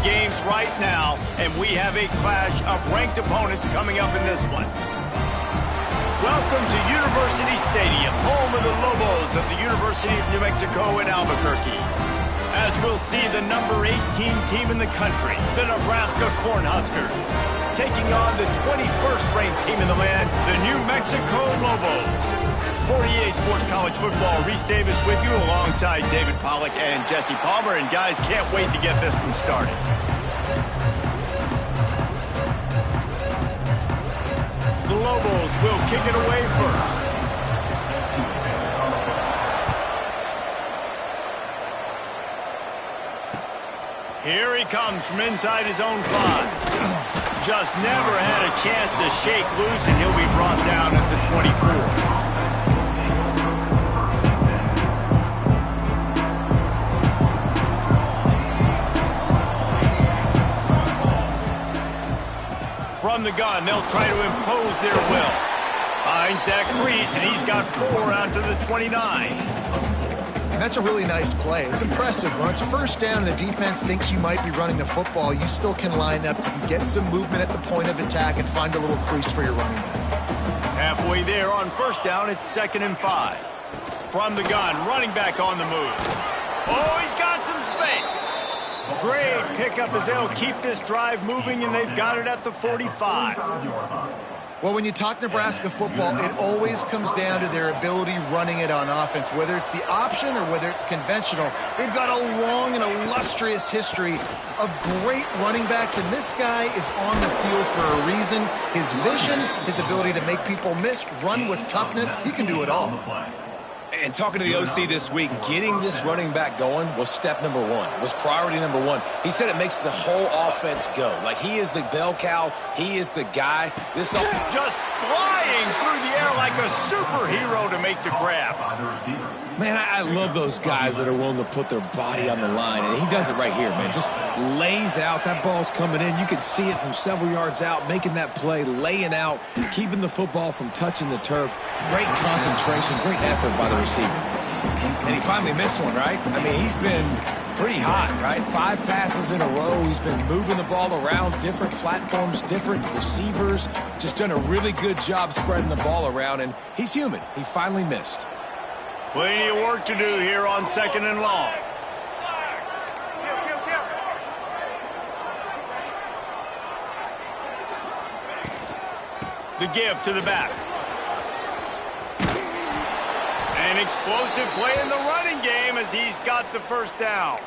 games right now, and we have a clash of ranked opponents coming up in this one. Welcome to University Stadium, home of the Lobos of the University of New Mexico in Albuquerque. As we'll see the number 18 team in the country, the Nebraska Cornhuskers, taking on the 21st ranked team in the land, the New Mexico Lobos. 48 Sports College Football, Reese Davis with you alongside David Pollack and Jesse Palmer. And guys, can't wait to get this one started. The Lobos will kick it away first. Here he comes from inside his own 5. Just never had a chance to shake loose, and he'll be brought down at the 24. From the gun, they'll try to impose their will. Finds that crease, and he's got 4 out to the 29. And that's a really nice play. It's impressive. When it's first down and the defense thinks you might be running the football, you still can line up, you can get some movement at the point of attack and find a little crease for your running back. Halfway there on first down, it's 2nd and 5. From the gun, running back on the move. Oh, he's got some space. Great pickup as they'll keep this drive moving, and they've got it at the 45. Well, when you talk Nebraska football, it always comes down to their ability running it on offense, whether it's the option or whether it's conventional. They've got a long and illustrious history of great running backs, and this guy is on the field for a reason. His vision, his ability to make people miss, run with toughness, he can do it all. And talking to the OC this week, getting this running back going was step number 1. It was priority number 1. He said it makes the whole offense go. Like, he is the bell cow. He is the guy. This just flying through the air like a superhero to make the grab. Man, I love those guys that are willing to put their body on the line, and he does it right here, man. Just lays out. That ball's coming in. You can see it from several yards out, making that play, laying out, keeping the football from touching the turf. Great concentration, great effort by the receiver. And he finally missed one, right? I mean, he's been pretty hot, right? 5 passes in a row. He's been moving the ball around, different platforms, different receivers. Just done a really good job spreading the ball around, and he's human. He finally missed. Plenty of work to do here on 2nd and long. The give to the back. An explosive play in the running game as he's got the first down.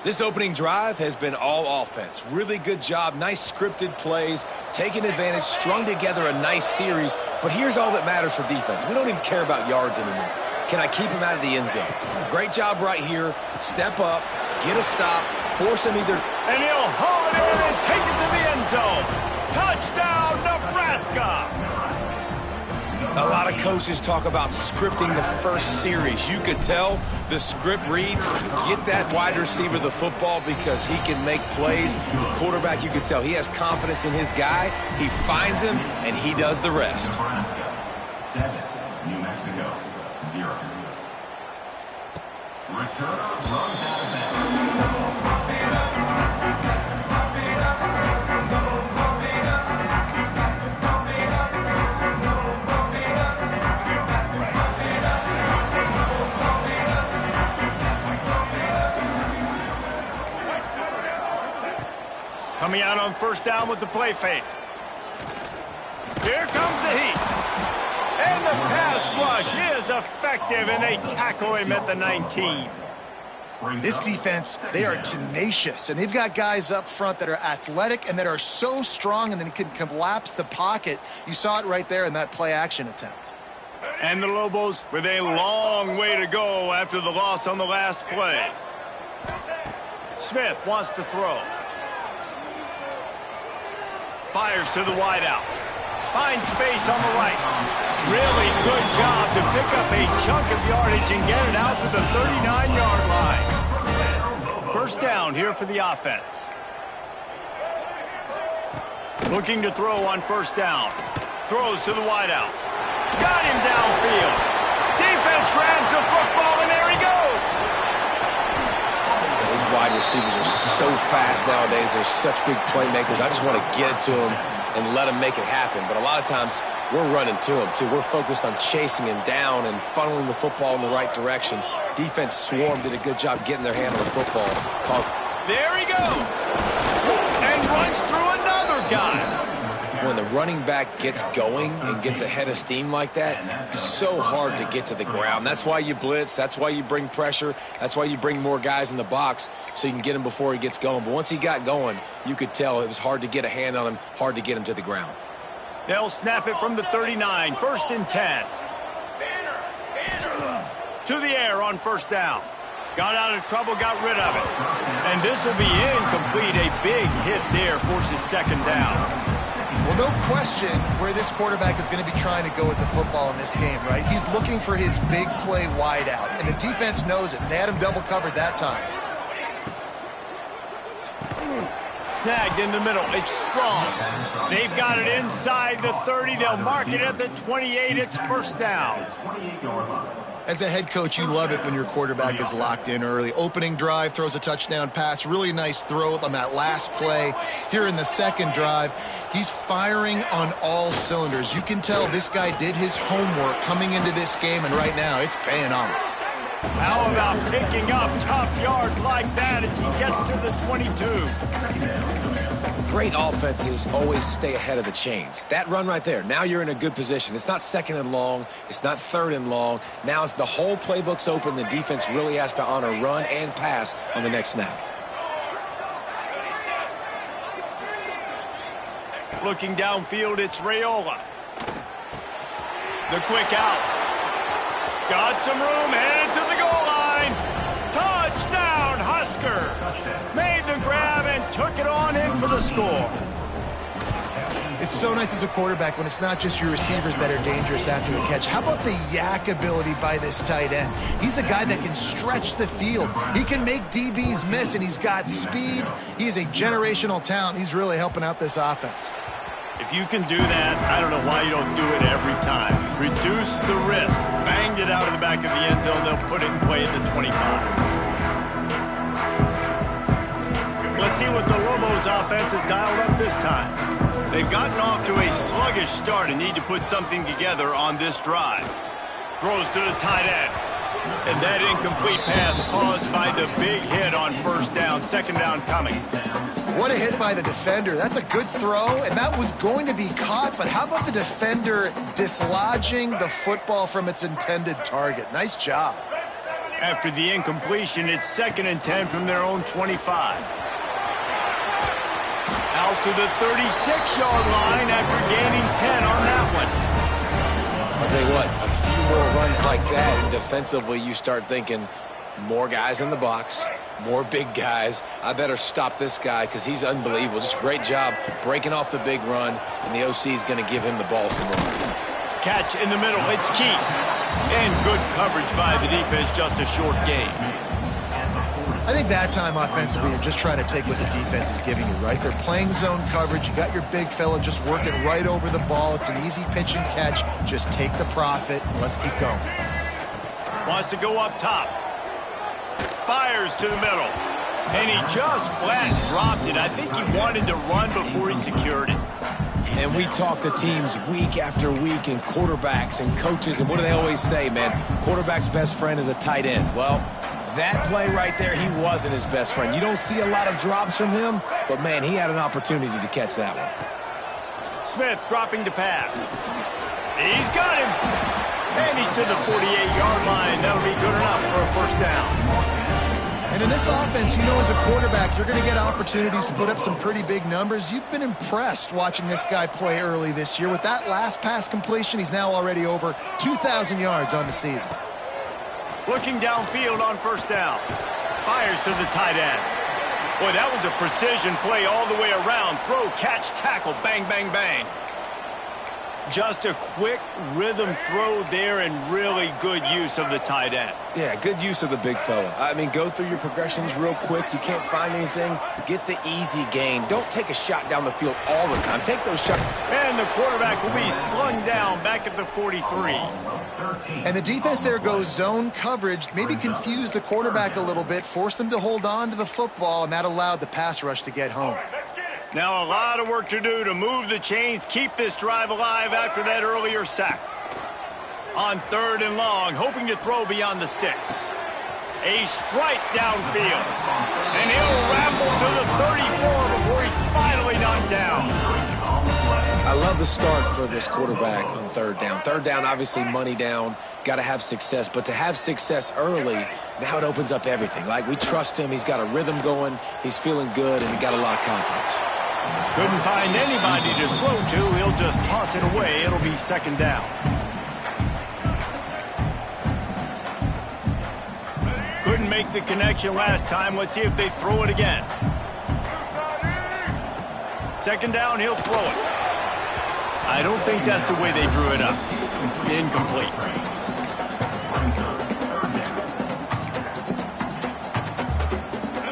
This opening drive has been all offense. Really good job, nice scripted plays, taking advantage, strung together a nice series. But here's all that matters for defense. We don't even care about yards anymore. Can I keep him out of the end zone? Great job right here. Step up, get a stop, force him either. And he'll haul it in and take it to the end zone. Touchdown, Nebraska! A lot of coaches talk about scripting the first series. You could tell the script reads, get that wide receiver the football because he can make plays. The quarterback, you could tell he has confidence in his guy. He finds him, and he does the rest. 7, New Mexico, 0. Returner runs out of bounds. Coming out on first down with the play fake. Here comes the heat. And the pass rush is effective, and they tackle him at the 19. This defense, they are tenacious, and they've got guys up front that are athletic and that are so strong and then can collapse the pocket. You saw it right there in that play-action attempt. And the Lobos with a long way to go after the loss on the last play. Smith wants to throw. Fires to the wideout. Finds space on the right. Really good job to pick up a chunk of yardage and get it out to the 39-yard line. First down here for the offense. Looking to throw on first down. Throws to the wideout. Got him downfield. Defense grabs the football, and there he goes. His wide receivers are so fast nowadays. They're such big playmakers. I just want to get it to them and let them make it happen. But a lot of times, we're running to them, too. We're focused on chasing him down and funneling the football in the right direction. Defense swarm did a good job getting their hand on the football. There he goes. And runs through another guy. When the running back gets going and gets ahead of steam like that, it's so hard to get to the ground. That's why you blitz. That's why you bring pressure. That's why you bring more guys in the box so you can get him before he gets going. But once he got going, you could tell it was hard to get a hand on him, hard to get him to the ground. They'll snap it from the 39, 1st and 10. To the air on 1st down. Got out of trouble, got rid of it. And this will be incomplete. A big hit there forces 2nd down. Well, no question where this quarterback is going to be trying to go with the football in this game, right? He's looking for his big play wide out, and the defense knows it. They had him double covered that time. Snagged in the middle. It's strong. They've got it inside the 30. They'll mark it at the 28. It's 1st down. As a head coach, you love it when your quarterback is locked in early. Opening drive, throws a touchdown pass. Really nice throw on that last play. Here in the 2nd drive, he's firing on all cylinders. You can tell this guy did his homework coming into this game, and right now it's paying off. How about picking up tough yards like that as he gets to the 22? Great offenses always stay ahead of the chains. That run right there, now you're in a good position. It's not 2nd and long. It's not 3rd and long. Now it's the whole playbook's open. The defense really has to honor run and pass on the next snap. Looking downfield, it's Raiola. The quick out. Got some room, headed to the goal line. Touchdown, Husker. Made the grab and took it on in for the score. It's so nice as a quarterback when it's not just your receivers that are dangerous after the catch. How about the yak ability by this tight end? He's a guy that can stretch the field. He can make DBs miss, and he's got speed. He is a generational talent. He's really helping out this offense. If you can do that, I don't know why you don't do it every time. Reduce the risk. Banged it out of the back of the end zone. They'll put it in play at the 25. Let's see what the Lobos offense has dialed up this time. They've gotten off to a sluggish start and need to put something together on this drive. Throws to the tight end. And that incomplete pass caused by the big hit on 1st down. 2nd down coming. What a hit by the defender. That's a good throw, and that was going to be caught, but how about the defender dislodging the football from its intended target? Nice job. After the incompletion, it's 2nd and 10 from their own 25. Out to the 36-yard line after gaining 10 on that one. I'll tell you what, a few more runs like that, and defensively you start thinking more guys in the box, more big guys. I better stop this guy because he's unbelievable. Just a great job breaking off the big run, and the OC is going to give him the ball some more. Catch in the middle, it's key. And good coverage by the defense, just a short gain. I think that time offensively, you're just trying to take what the defense is giving you, right? They're playing zone coverage. You got your big fella just working right over the ball. It's an easy pitch and catch. Just take the profit. Let's keep going. Wants to go up top. Fires to the middle. And he just flat dropped it. I think he wanted to run before he secured it. And we talk to teams week after week, and quarterbacks and coaches, and what do they always say, man? Quarterback's best friend is a tight end. Well, that play right there, he wasn't his best friend. You don't see a lot of drops from him, but, man, he had an opportunity to catch that one. Smith dropping to pass. He's got him. And he's to the 48-yard line. That'll be good enough for a 1st down. And in this offense, you know, as a quarterback, you're going to get opportunities to put up some pretty big numbers. You've been impressed watching this guy play early this year. With that last pass completion, he's now already over 2,000 yards on the season. Looking downfield on 1st down. Fires to the tight end. Boy, that was a precision play all the way around. Throw, catch, tackle, bang, bang, bang. Just a quick rhythm throw there and really good use of the tight end. Yeah, good use of the big fella. I mean, go through your progressions real quick. You can't find anything, get the easy gain. Don't take a shot down the field all the time. Take those shots. And the quarterback will be slung down back at the 43. And the defense there goes zone coverage, maybe confused the quarterback a little bit, forced him to hold on to the football, and that allowed the pass rush to get home. Now a lot of work to do to move the chains, keep this drive alive after that earlier sack. On 3rd and long, hoping to throw beyond the sticks. A strike downfield. And he'll ramble to the 34 before he's finally knocked down. I love the start for this quarterback on 3rd down. 3rd down, obviously money down, got to have success. But to have success early, now it opens up everything. Like, we trust him. He's got a rhythm going. He's feeling good, and he got a lot of confidence. Couldn't find anybody to throw to. He'll just toss it away. It'll be 2nd down. Couldn't make the connection last time. Let's see if they throw it again. 2nd down, he'll throw it. I don't think that's the way they drew it up. Incomplete.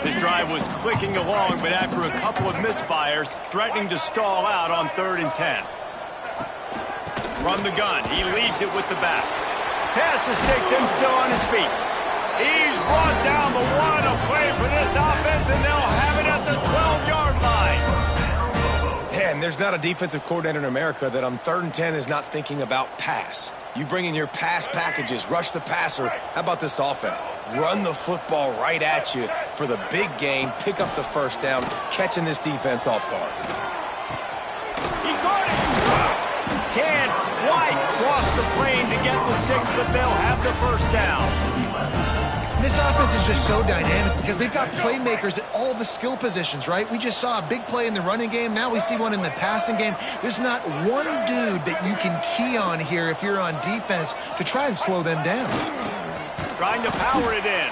This drive was clicking along, but after a couple of misfires, threatening to stall out on 3rd and 10. From the gun, he leaves it with the back. Pass the sticks and still on his feet. He's brought down the one, a play for this offense, and they'll have it at the 12-yard line. Yeah, and there's not a defensive coordinator in America that on 3rd and 10 is not thinking about pass. You bring in your pass packages, rush the passer. How about this offense? Run the football right at you for the big gain, pick up the 1st down, catching this defense off guard. He caught it. Can't quite cross the plane to get the 6, but they'll have the 1st down. This offense is just so dynamic because they've got playmakers at all the skill positions, right? We just saw a big play in the running game. Now we see one in the passing game. There's not one dude that you can key on here if you're on defense to try and slow them down. Trying to power it in.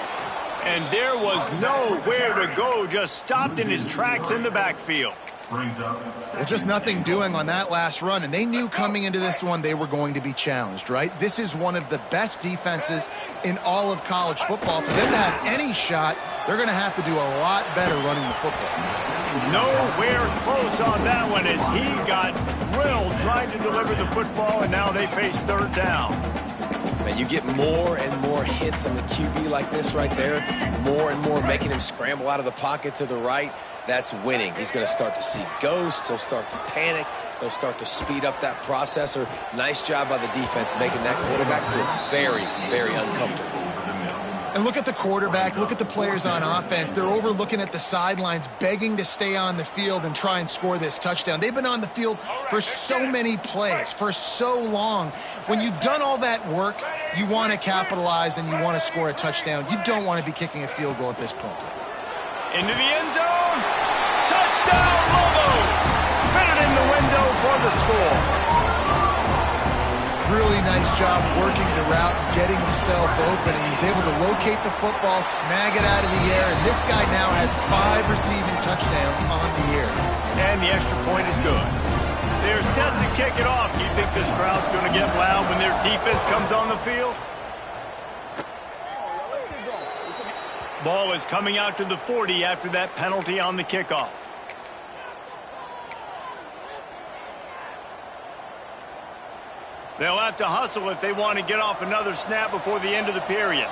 And there was nowhere to go, just stopped in his tracks in the backfield. Well, just nothing doing on that last run, and they knew coming into this one they were going to be challenged, right? This is one of the best defenses in all of college football. For them to have any shot, they're going to have to do a lot better running the football. Nowhere close on that one as he got drilled trying to deliver the football, and now they face 3rd down. Man, you get more and more hits on the QB like this right there, more and more making him scramble out of the pocket to the right. That's winning. He's going to start to see ghosts. He'll start to panic. He'll start to speed up that processor. Nice job by the defense making that quarterback feel very, very uncomfortable. And look at the quarterback. Look at the players on offense. They're over looking at the sidelines, begging to stay on the field and try and score this touchdown. They've been on the field for so many plays, for so long. When you've done all that work, you want to capitalize and you want to score a touchdown. You don't want to be kicking a field goal at this point. Into the end zone. Touchdown, Lobos! Fitted in the window for the score. Really nice job working the route, getting himself open, and he was able to locate the football, snag it out of the air, and this guy now has 5 receiving touchdowns on the year. And the extra point is good. They're set to kick it off. Do you think this crowd's going to get loud when their defense comes on the field? Ball is coming out to the 40 after that penalty on the kickoff. They'll have to hustle if they want to get off another snap before the end of the period.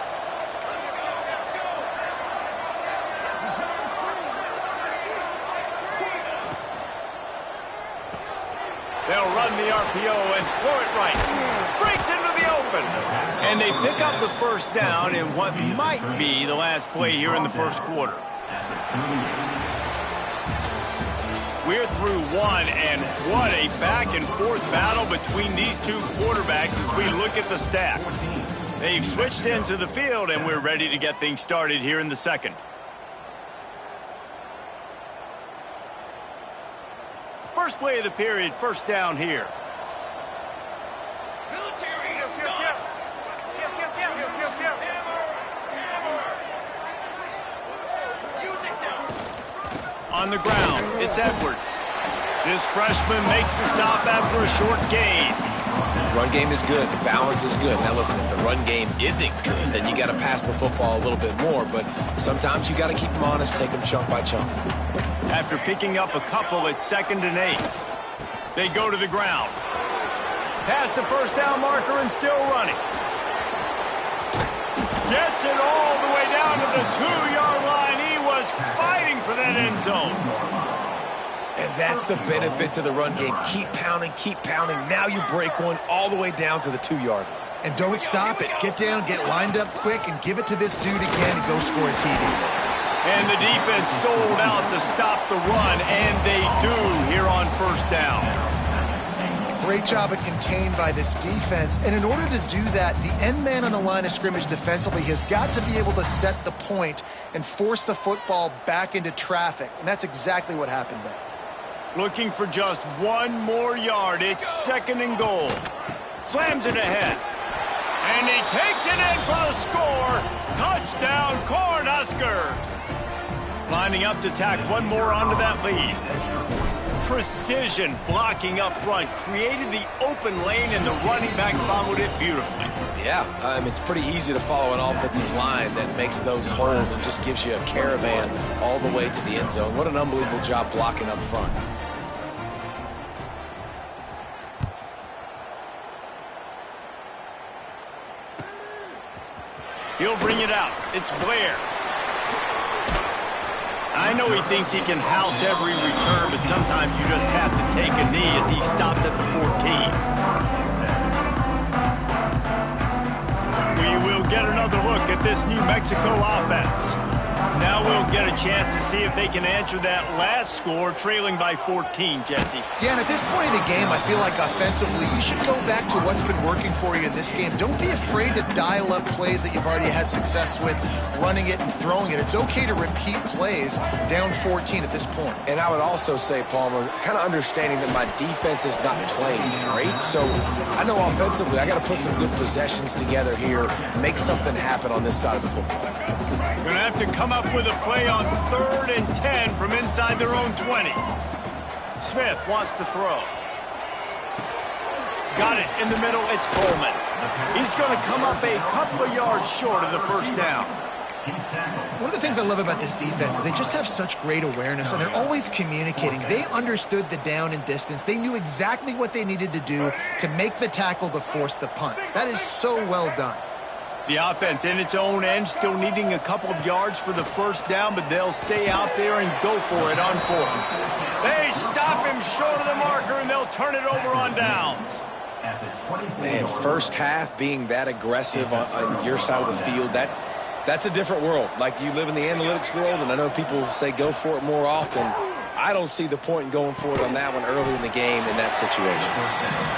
They'll run the RPO and throw it right. Breaks into the open. And they pick up the 1st down in what might be the last play here in the 1st quarter. We're through one, and what a back-and-forth battle between these two quarterbacks as we look at the stats. They've switched into the field, and we're ready to get things started here in the 2nd. First play of the period, 1st down here. On the ground, it's Edwards. This freshman makes the stop after a short gain. Run game is good. Balance is good. Now listen, if the run game isn't good, then you got to pass the football a little bit more. But sometimes you got to keep them honest, take them chunk by chunk. After picking up a couple, it's 2nd and 8. They go to the ground. Past the first down marker and still running. Gets it all the way down to the 2-yard line. He was fighting for that end zone. And that's the benefit to the run game. Keep pounding, keep pounding. Now you break one all the way down to the 2-yard line. And don't stop it. Get down, get lined up quick, and give it to this dude again and go score a TD. And the defense sold out to stop the run, and they do here on first down. Great job of contained by this defense. And in order to do that, the end man on the line of scrimmage defensively has got to be able to set the point and force the football back into traffic. And that's exactly what happened there. Looking for just one more yard. It's 2nd and goal. Slams it ahead. And he takes it in for the score. Touchdown, Cornhuskers. Lining up to tack one more onto that lead. Precision blocking up front. Created the open lane, and the running back followed it beautifully. Yeah, it's pretty easy to follow an offensive line that makes those holes and just gives you a caravan all the way to the end zone. What an unbelievable job blocking up front. He'll bring it out. It's Blair. I know he thinks he can house every return, but sometimes you just have to take a knee as he stopped at the 14. We will get another look at this New Mexico offense. Now we'll get a chance to see if they can answer that last score, trailing by 14, Jesse. Yeah, and at this point in the game, I feel like offensively, you should go back to what's been working for you in this game. Don't be afraid to dial up plays that you've already had success with, running it and throwing it. It's okay to repeat plays down 14 at this point. And I would also say, Palmer, kind of understanding that my defense is not playing great, so I know offensively I got to put some good possessions together here, make something happen on this side of the football. Going to have to come up with a play on 3rd and 10 from inside their own 20. Smith wants to throw. Got it in the middle. It's Coleman. He's going to come up a couple of yards short of the first down. One of the things I love about this defense is they just have such great awareness, and they're always communicating. They understood the down and distance. They knew exactly what they needed to do to make the tackle to force the punt. That is so well done. The offense in its own end, still needing a couple of yards for the first down, but they'll stay out there and go for it on 4th. They stop him short of the marker, and they'll turn it over on downs. Man, first half being that aggressive on your side of the field, that's a different world. Like, you live in the analytics world, and I know people say go for it more often. I don't see the point in going for it on that one early in the game in that situation.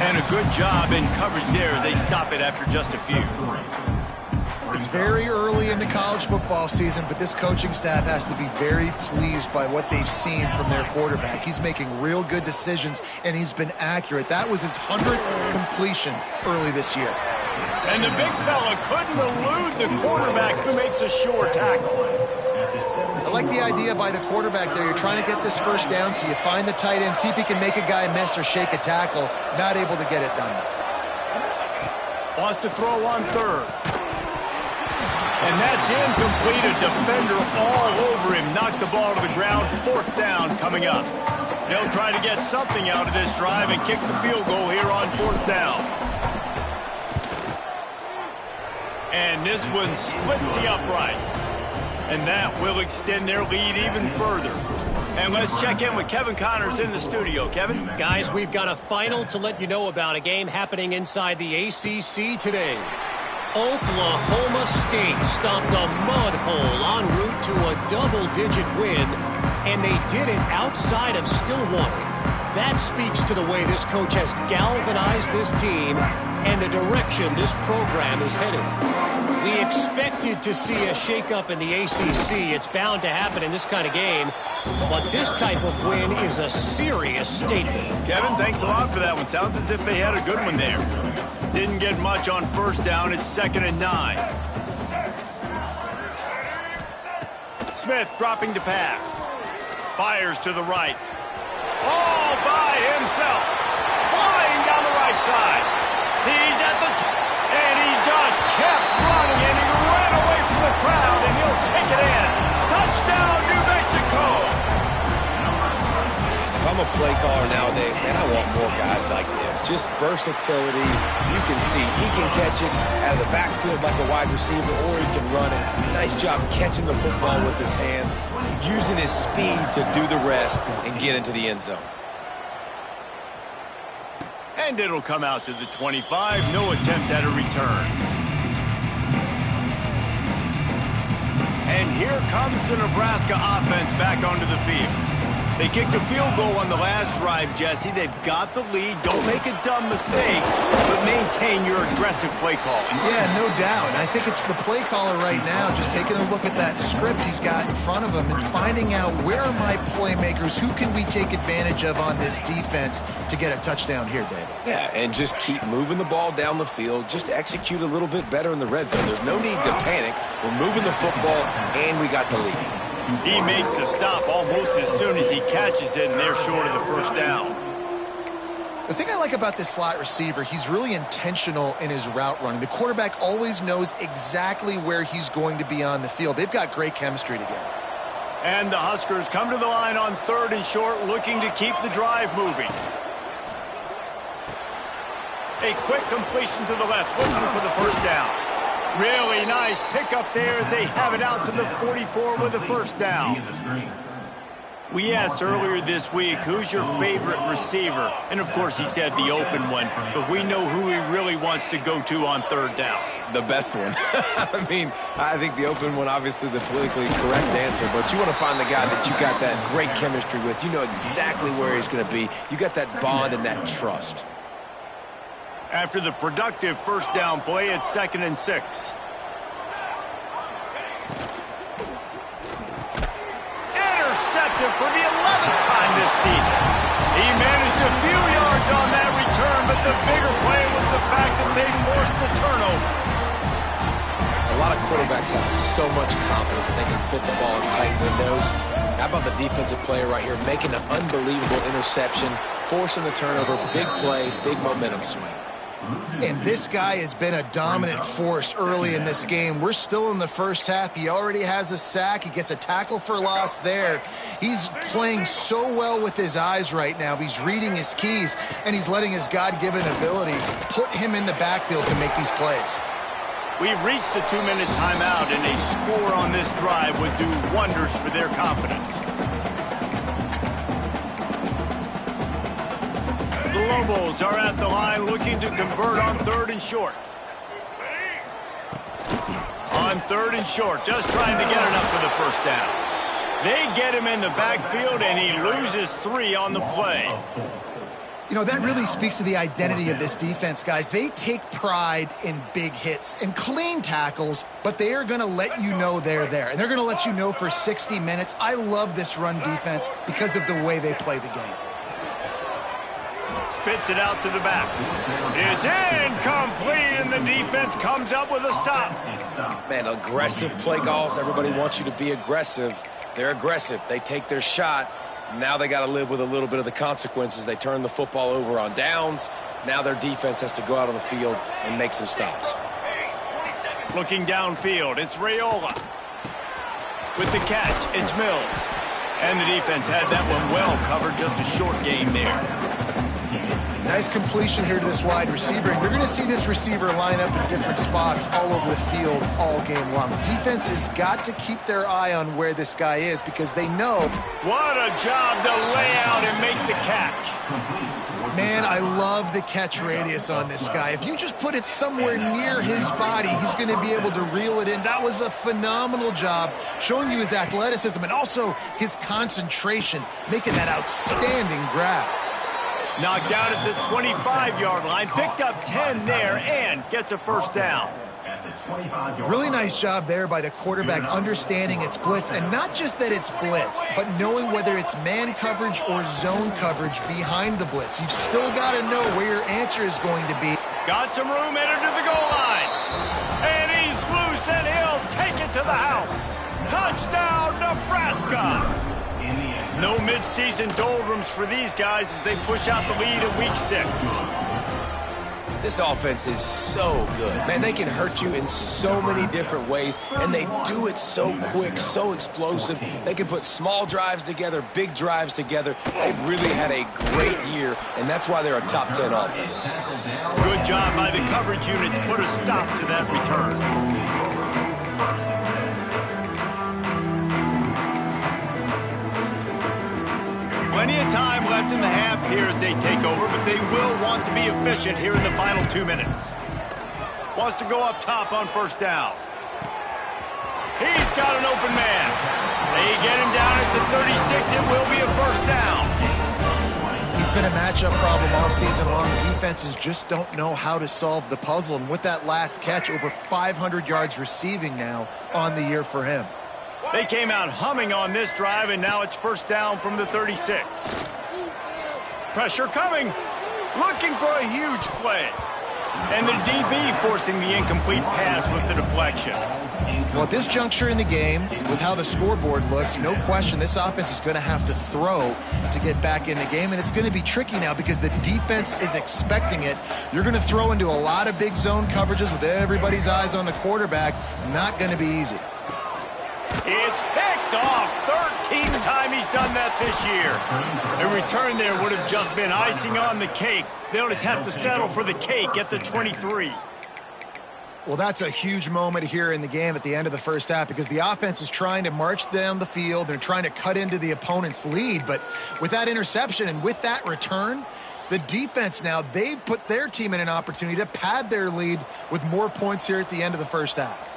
And a good job in coverage there as they stop it after just a few. It's very early in the college football season, but this coaching staff has to be very pleased by what they've seen from their quarterback. He's making real good decisions, and he's been accurate. That was his 100th completion early this year. And the big fella couldn't elude the quarterback who makes a sure tackle. I like the idea by the quarterback there. You're trying to get this first down, so you find the tight end, see if he can make a guy miss or shake a tackle. Not able to get it done. Wants to throw on 3rd. And that's incomplete. A defender all over him. Knocked the ball to the ground. 4th down coming up. They'll try to get something out of this drive and kick the field goal here on 4th down. And this one splits the uprights. And that will extend their lead even further. And let's check in with Kevin Connors in the studio. Kevin? Guys, we've got a final to let you know about, a game happening inside the ACC today. Oklahoma State stopped a mud hole en route to a double-digit win, and they did it outside of Stillwater. That speaks to the way this coach has galvanized this team and the direction this program is headed. We expected to see a shakeup in the ACC. It's bound to happen in this kind of game, but this type of win is a serious statement. Kevin, thanks a lot for that one. Sounds as if they had a good one there. Didn't get much on first down. It's 2nd and 9. Smith dropping to pass. Fires to the right. all by himself. Flying down the right side. He's at the and he just kept running, and he ran away from the crowd, and he'll take it in. Touchdown, New Mexico. If I'm a play caller nowadays, man, I want more guys like this. Just versatility. You can see he can catch it out of the backfield like a wide receiver, or he can run it. Nice job catching the football with his hands, using his speed to do the rest and get into the end zone. And it'll come out to the 25. No attempt at a return. And here comes the Nebraska offense back onto the field. They kicked a field goal on the last drive, Jesse. They've got the lead. Don't make a dumb mistake, but maintain your aggressive play call. Yeah, no doubt. I think it's the play caller right now just taking a look at that script he's got in front of him and finding out where are my playmakers, who can we take advantage of on this defense to get a touchdown here, Dave. Yeah, and just keep moving the ball down the field. Just execute a little bit better in the red zone. There's no need to panic. We're moving the football, and we got the lead. He makes the stop almost as soon as he catches it, and they're short of the first down. The thing I like about this slot receiver, he's really intentional in his route running. The quarterback always knows exactly where he's going to be on the field. They've got great chemistry together. And the Huskers come to the line on 3rd and short, looking to keep the drive moving. A quick completion to the left, looking for the first down. Really nice pickup there as they have it out to the 44 with a first down. We asked earlier this week, who's your favorite receiver? And, of course, he said the open one. But we know who he really wants to go to on 3rd down. The best one. I mean, I think the open one, obviously the politically correct answer, but you want to find the guy that you got that great chemistry with. You know exactly where he's going to be. You got that bond and that trust. After the productive first down play, it's 2nd and 6. Intercepted for the 11th time this season. He managed a few yards on that return, but the bigger play was the fact that they forced the turnover. A lot of quarterbacks have so much confidence that they can fit the ball in tight windows. How about the defensive player right here making an unbelievable interception, forcing the turnover, big play, big momentum swing. And this guy has been a dominant force early in this game. We're still in the first half. He already has a sack. He gets a tackle for loss there. He's playing so well with his eyes right now. He's reading his keys, and he's letting his God-given ability put him in the backfield to make these plays. We've reached the 2-minute timeout, and a score on this drive would do wonders for their confidence. The Lobos are at the line looking to convert on 3rd and short. On 3rd and short, just trying to get enough for the first down. They get him in the backfield, and he loses 3 on the play. You know, that really speaks to the identity of this defense, guys. They take pride in big hits and clean tackles, but they are going to let you know they're there. And they're going to let you know for 60 minutes. I love this run defense because of the way they play the game. Spits it out to the back. It's incomplete, and the defense comes up with a stop. Man, aggressive play calls. Everybody wants you to be aggressive. They're aggressive. They take their shot. Now they got to live with a little bit of the consequences. They turn the football over on downs. Now their defense has to go out on the field and make some stops. Looking downfield, it's Raiola. With the catch, it's Mills. And the defense had that one well covered, just a short gain there. Nice completion here to this wide receiver. And you're going to see this receiver line up in different spots all over the field all game long. Defense has got to keep their eye on where this guy is because they know. What a job to lay out and make the catch. Man, I love the catch radius on this guy. If you just put it somewhere near his body, he's going to be able to reel it in. That was a phenomenal job showing you his athleticism and also his concentration, making that outstanding grab. Knocked out at the 25-yard line, picked up 10 there, and gets a first down. Really nice job there by the quarterback understanding it's blitz, and not just that it's blitz, but knowing whether it's man coverage or zone coverage behind the blitz. You've still got to know where your answer is going to be. Got some room, entered to the goal line. And he's loose, and he'll take it to the house. Touchdown, Nebraska. No mid-season doldrums for these guys as they push out the lead in Week 6. This offense is so good. Man, they can hurt you in so many different ways, and they do it so quick, so explosive. They can put small drives together, big drives together. They've really had a great year, and that's why they're a top 10 offense. Good job by the coverage unit to put a stop to that return. Plenty of time left in the half here as they take over, but they will want to be efficient here in the final 2 minutes. Wants to go up top on first down. He's got an open man. They get him down at the 36. It will be a first down. He's been a matchup problem all season long. Defenses just don't know how to solve the puzzle. And with that last catch, over 500 yards receiving now on the year for him. They came out humming on this drive, and now it's first down from the 36. Pressure coming. Looking for a huge play. And the DB forcing the incomplete pass with the deflection. Well, at this juncture in the game, with how the scoreboard looks, no question this offense is going to have to throw to get back in the game. And it's going to be tricky now because the defense is expecting it. You're going to throw into a lot of big zone coverages with everybody's eyes on the quarterback. Not going to be easy. It's picked off. 13th time he's done that this year. A return there would have just been icing on the cake. They'll just have to settle for the cake at the 23. Well, that's a huge moment here in the game at the end of the first half because the offense is trying to march down the field. They're trying to cut into the opponent's lead. But with that interception and with that return, the defense now, they've put their team in an opportunity to pad their lead with more points here at the end of the first half.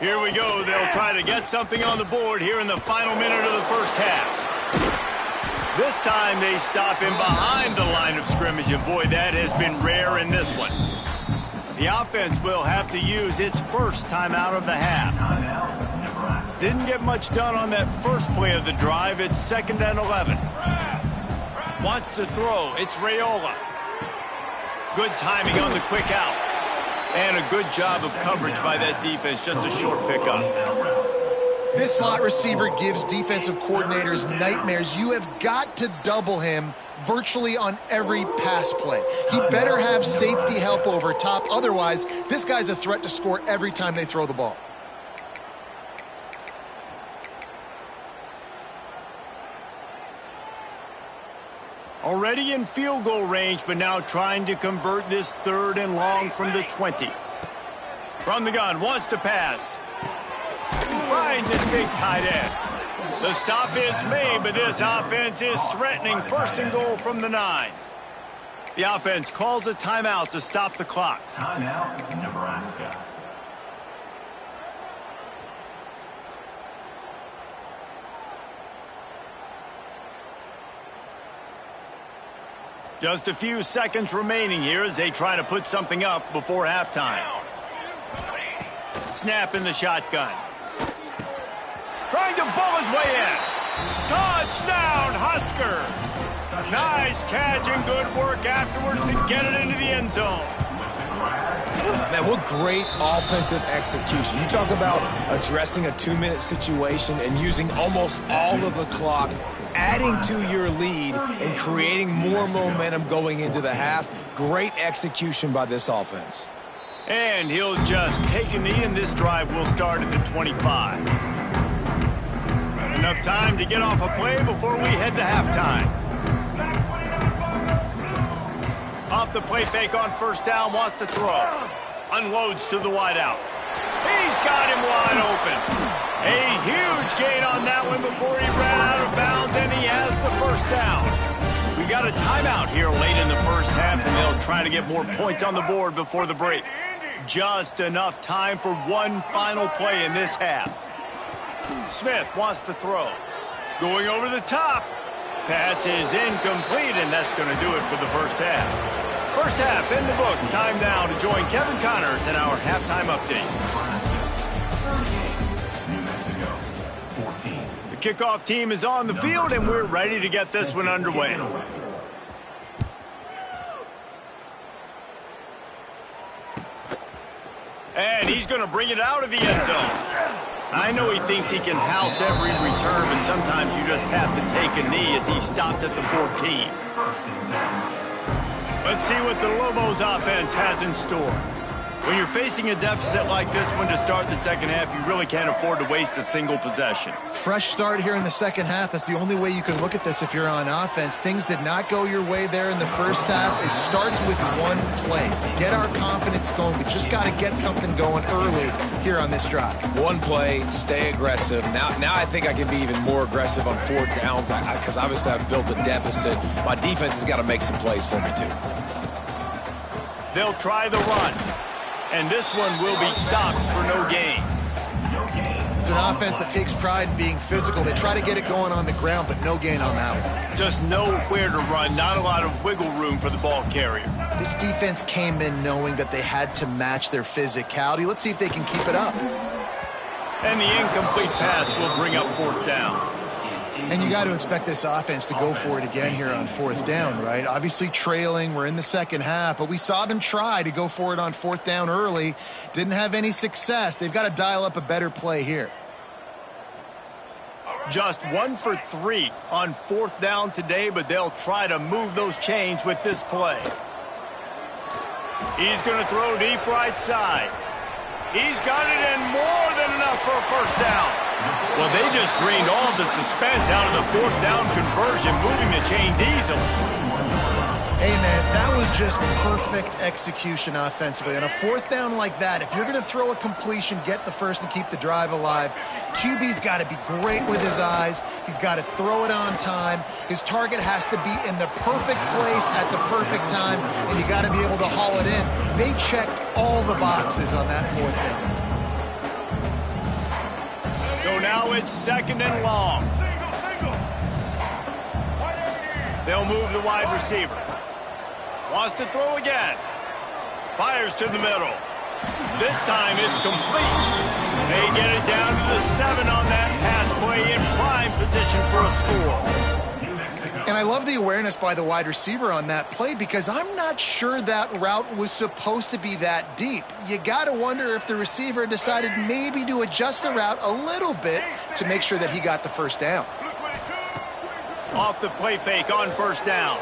Here we go. They'll try to get something on the board here in the final minute of the first half. This time they stop him behind the line of scrimmage, and boy, that has been rare in this one. The offense will have to use its first timeout of the half. Didn't get much done on that first play of the drive. It's 2nd and 11. Wants to throw. It's Raiola. Good timing on the quick out. And a good job of coverage by that defense. Just a short pickup. This slot receiver gives defensive coordinators nightmares. You have got to double him virtually on every pass play. He better have safety help over top. Otherwise, this guy's a threat to score every time they throw the ball. Already in field goal range, but now trying to convert this 3rd and long from the 20. From the gun, wants to pass. Finds his big tight end. The stop is made, but this offense is threatening 1st and goal from the 9. The offense calls a timeout to stop the clock. Timeout, Nebraska. Just a few seconds remaining here as they try to put something up before halftime. Snap in the shotgun. Trying to bull his way in. Touchdown, Husker. Nice catch and good work afterwards to get it into the end zone. Man, what great offensive execution. You talk about addressing a 2-minute situation and using almost all of the clock, adding to your lead and creating more momentum going into the half. Great execution by this offense. And he'll just take a knee, and this drive will start at the 25. Enough time to get off a play before we head to halftime. Off the play fake on first down, wants to throw. Unloads to the wideout. He's got him wide open. A huge gain on that one before he ran out of bounds, and he has the first down. We got a timeout here late in the first half, and they'll try to get more points on the board before the break. Just enough time for one final play in this half. Smith wants to throw. Going over the top. Pass is incomplete, and that's going to do it for the first half. First half in the books. Time now to join Kevin Connors in our halftime update. New Mexico, 14. The kickoff team is on the field, and we're ready to get this one underway. And he's going to bring it out of the end zone. I know he thinks he can house every return, but sometimes you just have to take a knee as he stopped at the 14. Let's see what the Lobos offense has in store. When you're facing a deficit like this one to start the second half, you really can't afford to waste a single possession. Fresh start here in the second half. That's the only way you can look at this if you're on offense. Things did not go your way there in the first half. It starts with one play. To get our confidence going, we just got to get something going early here on this drive. One play, stay aggressive. Now I think I can be even more aggressive on fourth downs because obviously I've built a deficit. My defense has got to make some plays for me too. They'll try the run. And this one will be stopped for no gain. It's an offense that takes pride in being physical. They try to get it going on the ground, but no gain on that one. Just nowhere to run, not a lot of wiggle room for the ball carrier. This defense came in knowing that they had to match their physicality. Let's see if they can keep it up. And the incomplete pass will bring up fourth down. And you got to expect this offense to go for it again here on fourth down, right? Obviously trailing, we're in the second half, but we saw them try to go for it on fourth down early. Didn't have any success. They've got to dial up a better play here. Just 1 for 3 on fourth down today, but they'll try to move those chains with this play. He's going to throw deep right side. He's got it in more than enough for a first down. Well, they just drained all of the suspense out of the fourth down conversion, moving the chains easily. Hey, man, that was just perfect execution offensively. On a fourth down like that, if you're going to throw a completion, get the first and keep the drive alive, QB's got to be great with his eyes. He's got to throw it on time. His target has to be in the perfect place at the perfect time, and you got to be able to haul it in. They checked all the boxes on that fourth down. So now it's second and long. They'll move the wide receiver. Wants to throw again. Fires to the middle. This time it's complete. They get it down to the 7 on that pass play in prime position for a score. And I love the awareness by the wide receiver on that play because I'm not sure that route was supposed to be that deep. You got to wonder if the receiver decided maybe to adjust the route a little bit to make sure that he got the first down. Off the play fake on first down.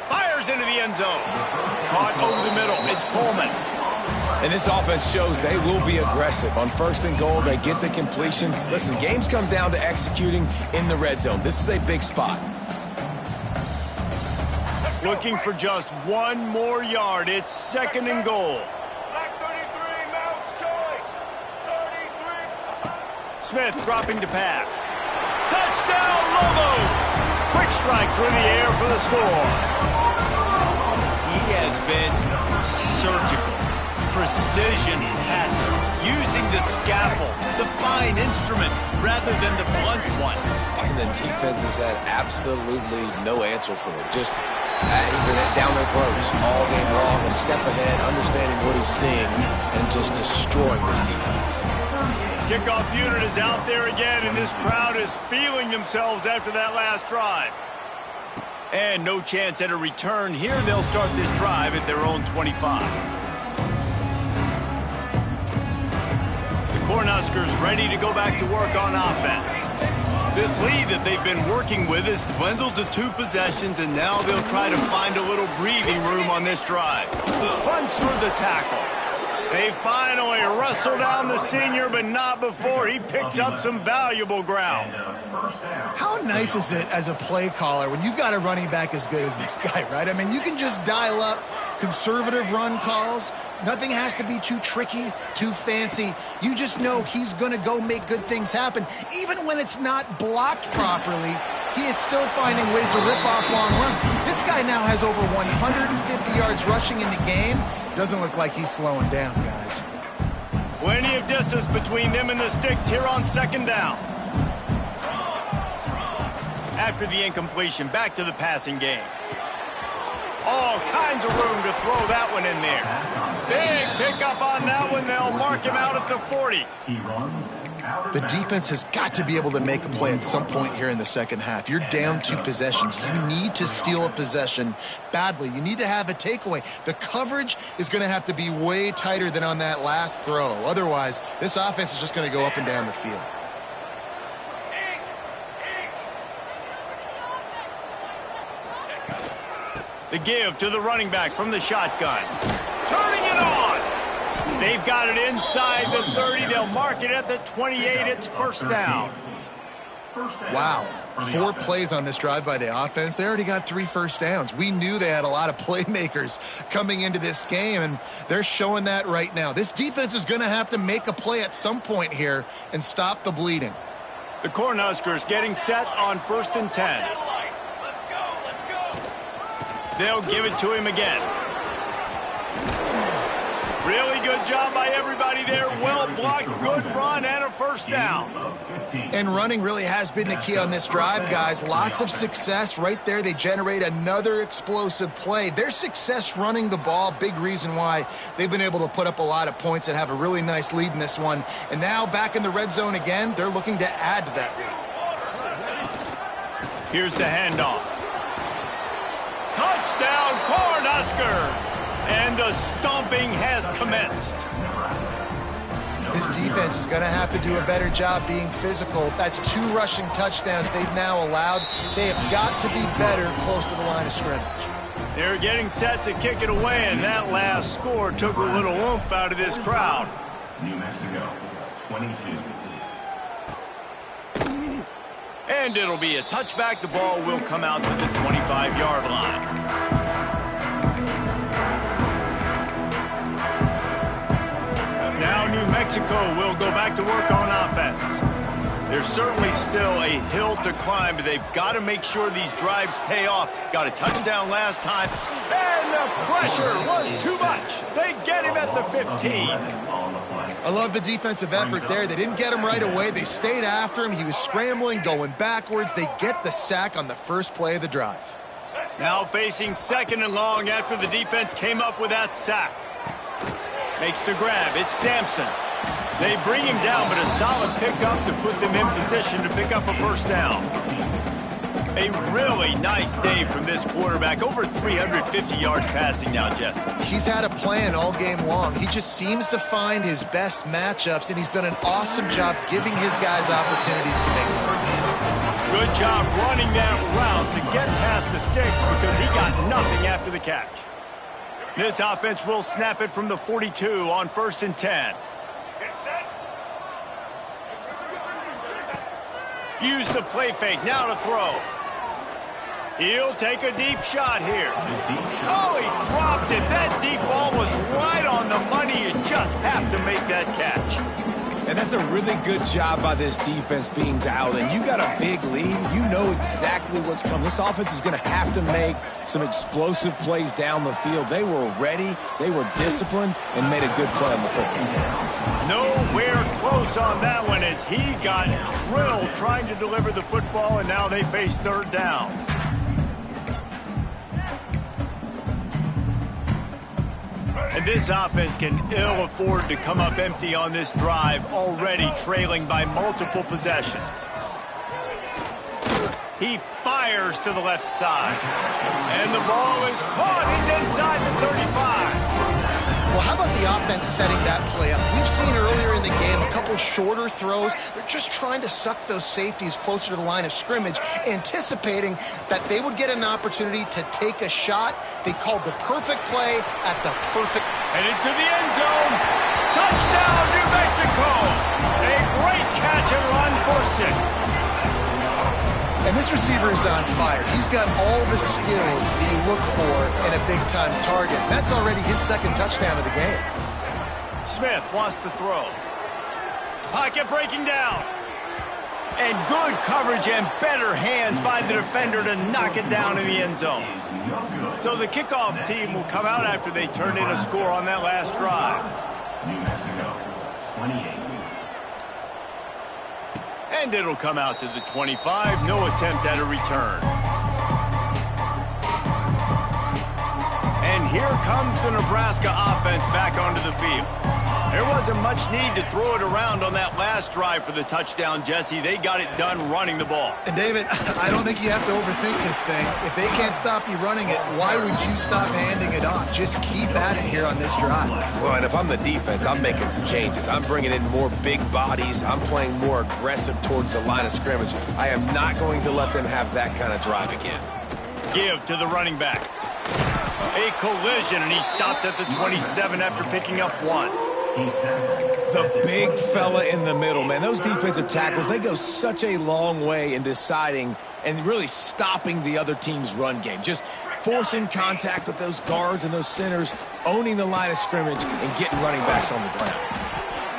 Fires into the end zone. Caught over the middle. It's Coleman. And this offense shows they will be aggressive. On first and goal, they get the completion. Listen, games come down to executing in the red zone. This is a big spot. Looking for just one more yard. It's second and goal. Smith dropping to pass. Touchdown, Lobos! Quick strike through the air for the score. He has been surgical. Precision passes. Using the scalpel, the fine instrument, rather than the blunt one. And the defense has had absolutely no answer for it. Just, he's been down their throats all game long, a step ahead, understanding what he's seeing, and just destroying this defense. Kickoff unit is out there again, and this crowd is feeling themselves after that last drive. And no chance at a return here. They'll start this drive at their own 25. The Cornhuskers ready to go back to work on offense. This lead that they've been working with has dwindled to 2 possessions, and now they'll try to find a little breathing room on this drive. Punch through the tackle. They finally wrestle down the senior, but not before he picks up some valuable ground. How nice is it as a play caller when you've got a running back as good as this guy, right? I mean, you can just dial up conservative run calls. Nothing has to be too tricky, too fancy. You just know he's going to go make good things happen. Even when it's not blocked properly, he is still finding ways to rip off long runs. This guy now has over 150 yards rushing in the game. Doesn't look like he's slowing down, guys. Plenty of distance between them and the sticks here on second down. After the incompletion, back to the passing game. All kinds of room to throw that one in there. Big pickup on that one. They'll mark him out at the 40. The defense has got to be able to make a play at some point here in the second half. You're down 2 possessions. You need to steal a possession badly. You need to have a takeaway. The coverage is going to have to be way tighter than on that last throw. Otherwise, this offense is just going to go up and down the field. The give to the running back from the shotgun. Turning it on. They've got it inside the 30. They'll mark it at the 28. It's first down. Wow. 4 plays on this drive by the offense. They already got 3 first downs. We knew they had a lot of playmakers coming into this game, and they're showing that right now. This defense is going to have to make a play at some point here and stop the bleeding. The Cornhuskers getting set on 1st and 10. They'll give it to him again. Really good job by everybody there. Well blocked, good run, and a first down. And running really has been the key on this drive, guys. Lots of success right there. They generate another explosive play. Their success running the ball, big reason why they've been able to put up a lot of points and have a really nice lead in this one. And now back in the red zone again, they're looking to add to that lead. Here's the handoff. Touchdown, Cornhuskers! And the stomping has commenced. This defense is going to have to do a better job being physical. That's 2 rushing touchdowns they've now allowed. They have got to be better close to the line of scrimmage. They're getting set to kick it away, and that last score took a little oomph out of this crowd. New Mexico, 22. And it'll be a touchback. The ball will come out to the 25-yard line. Now New Mexico will go back to work on offense. There's certainly still a hill to climb, but they've got to make sure these drives pay off. Got a touchdown last time, and the pressure was too much. They get him at the 15. I love the defensive effort there. They didn't get him right away. They stayed after him. He was scrambling, going backwards. They get the sack on the first play of the drive. Now facing 2nd and long after the defense came up with that sack. Makes the grab. It's Sampson. They bring him down, but a solid pickup to put them in position to pick up a first down. A really nice day from this quarterback. Over 350 yards passing now, Jesse. He's had a plan all game long. He just seems to find his best matchups, and he's done an awesome job giving his guys opportunities to make plays. Good job running that route to get past the sticks because he got nothing after the catch. This offense will snap it from the 42 on 1st and 10. Use the play fake, now to throw. He'll take a deep shot here. Oh, he dropped it. That deep ball was right on the money. You just have to make that catch. And that's a really good job by this defense being dialed in. You got a big lead. You know exactly what's coming. This offense is going to have to make some explosive plays down the field. They were ready, they were disciplined, and made a good play on the football. Nowhere close on that one as he got drilled trying to deliver the football, and now they face 3rd down. And this offense can ill afford to come up empty on this drive, already trailing by multiple possessions. He fires to the left side. And the ball is caught. He's inside the 35. Well, how about the offense setting that play up? We've seen earlier in the game a couple shorter throws. They're just trying to suck those safeties closer to the line of scrimmage, anticipating that they would get an opportunity to take a shot. They called the perfect play at the perfect... Headed to the end zone. Touchdown, New Mexico. A great catch and run for 6. And this receiver is on fire. He's got all the skills that you look for in a big-time target. That's already his 2nd touchdown of the game. Smith wants to throw. Pocket breaking down. And good coverage and better hands by the defender to knock it down in the end zone. So the kickoff team will come out after they turn in a score on that last drive. New Mexico, 28. And it'll come out to the 25. No attempt at a return. here comes the Nebraska offense back onto the field. There wasn't much need to throw it around on that last drive for the touchdown, Jesse. They got it done running the ball. And, David, I don't think you have to overthink this thing. If they can't stop you running it, why would you stop handing it off? Just keep at it here on this drive. Well, and if I'm the defense, I'm making some changes. I'm bringing in more big bodies. I'm playing more aggressive towards the line of scrimmage. I am not going to let them have that kind of drive again. Give to the running back. A collision, and he stopped at the 27 after picking up 1. The big fella in the middle, man. Those defensive tackles, they go such a long way in deciding and really stopping the other team's run game. Just forcing contact with those guards and those centers, owning the line of scrimmage, and getting running backs on the ground.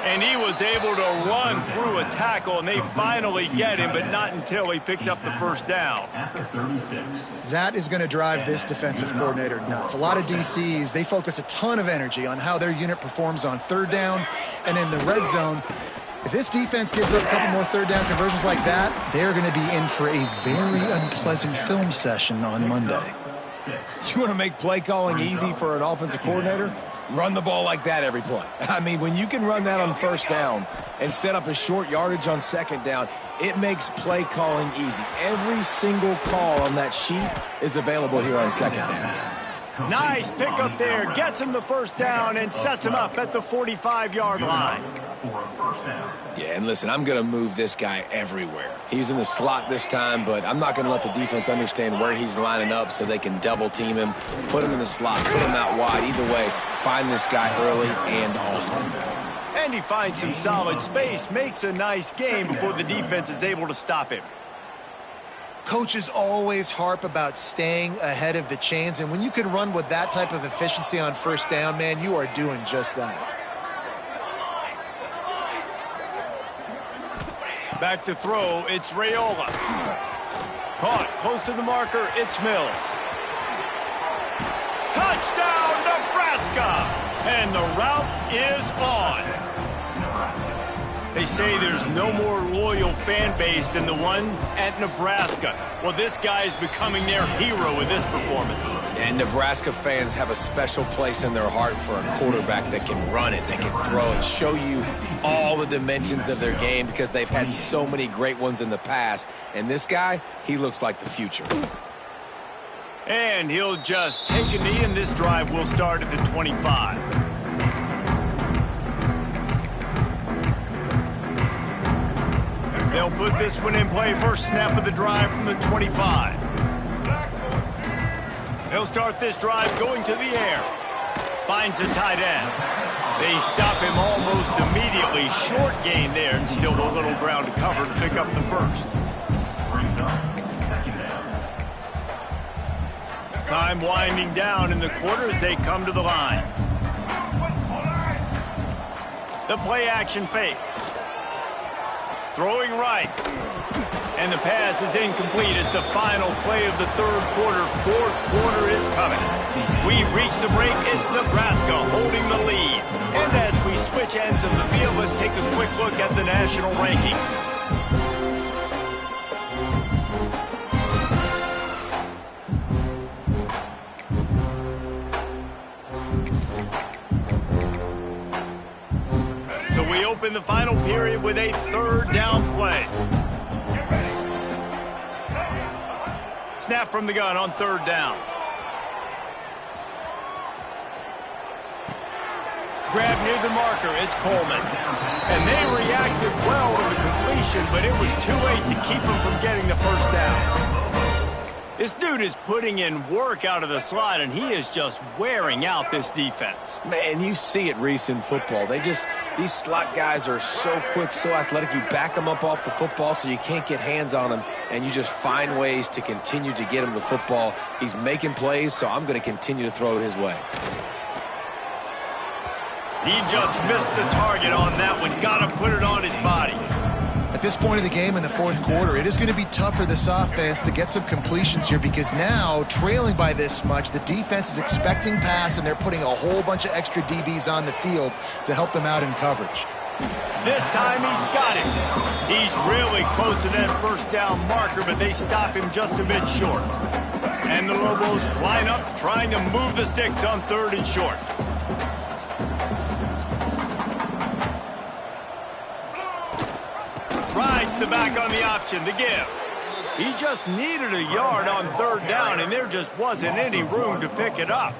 And he was able to run through a tackle, and they finally get him, but not until he picks up the first down. That is going to drive this defensive coordinator nuts. A lot of DCs, they focus a ton of energy on how their unit performs on third down and in the red zone. If this defense gives up a couple more third down conversions like that, they're going to be in for a very unpleasant film session on Monday. You want to make play calling easy for an offensive coordinator? Run the ball like that every play. I mean, when you can run that on first down and set up a short yardage on second down, it makes play calling easy. Every single call on that sheet is available here on second down. Nice pickup there. Gets him the first down and sets him up at the 45-yard line. Yeah, and listen, I'm going to move this guy everywhere. He's in the slot this time, but I'm not going to let the defense understand where he's lining up so they can double team him, put him in the slot, put him out wide. Either way, find this guy early and often. And he finds some solid space, makes a nice game before the defense is able to stop him. Coaches always harp about staying ahead of the chains, and when you can run with that type of efficiency on first down, man, you are doing just that. Back to throw, it's Raiola. Caught close to the marker, it's Mills. Touchdown, Nebraska! And the route is on. They say there's no more loyal fan base than the one at Nebraska. Well, this guy is becoming their hero with this performance. And Nebraska fans have a special place in their heart for a quarterback that can run it, that can throw it, show you all the dimensions of their game because they've had so many great ones in the past. And this guy, he looks like the future. And he'll just take a knee, and this drive will start at the 25. They'll put this one in play. First snap of the drive from the 25. They'll start this drive going to the air. Finds the tight end. They stop him almost immediately. Short gain there, and still a little ground to cover to pick up the first. Time winding down in the quarter as they come to the line. The play action fake. Throwing right. And the pass is incomplete. It's the final play of the third quarter. Fourth quarter is coming. We've reached the break. It's Nebraska holding the lead. And as we switch ends of the field, let's take a quick look at the national rankings. So we open the final period with a third down play. Snap from the gun on third down. Grab near the marker, it's Coleman. And they reacted well to the completion, but it was too late to keep him from getting the first down. This dude is putting in work out of the slot, and he is just wearing out this defense. Man, you see it, Reese, in football. These slot guys are so quick, so athletic. You back them up off the football so you can't get hands on them, and you just find ways to continue to get him the football. He's making plays, so I'm going to continue to throw it his way. He just missed the target on that one. Got to put it on his body. At this point of the game in the fourth quarter, it is going to be tough for this offense to get some completions here because now, trailing by this much, the defense is expecting pass, and they're putting a whole bunch of extra DBs on the field to help them out in coverage. This time he's got it. He's really close to that first down marker, but they stop him just a bit short. And the Lobos line up trying to move the sticks on 3rd and short. Rides the back on the option to give. He just needed a yard on 3rd down, and there just wasn't any room to pick it up.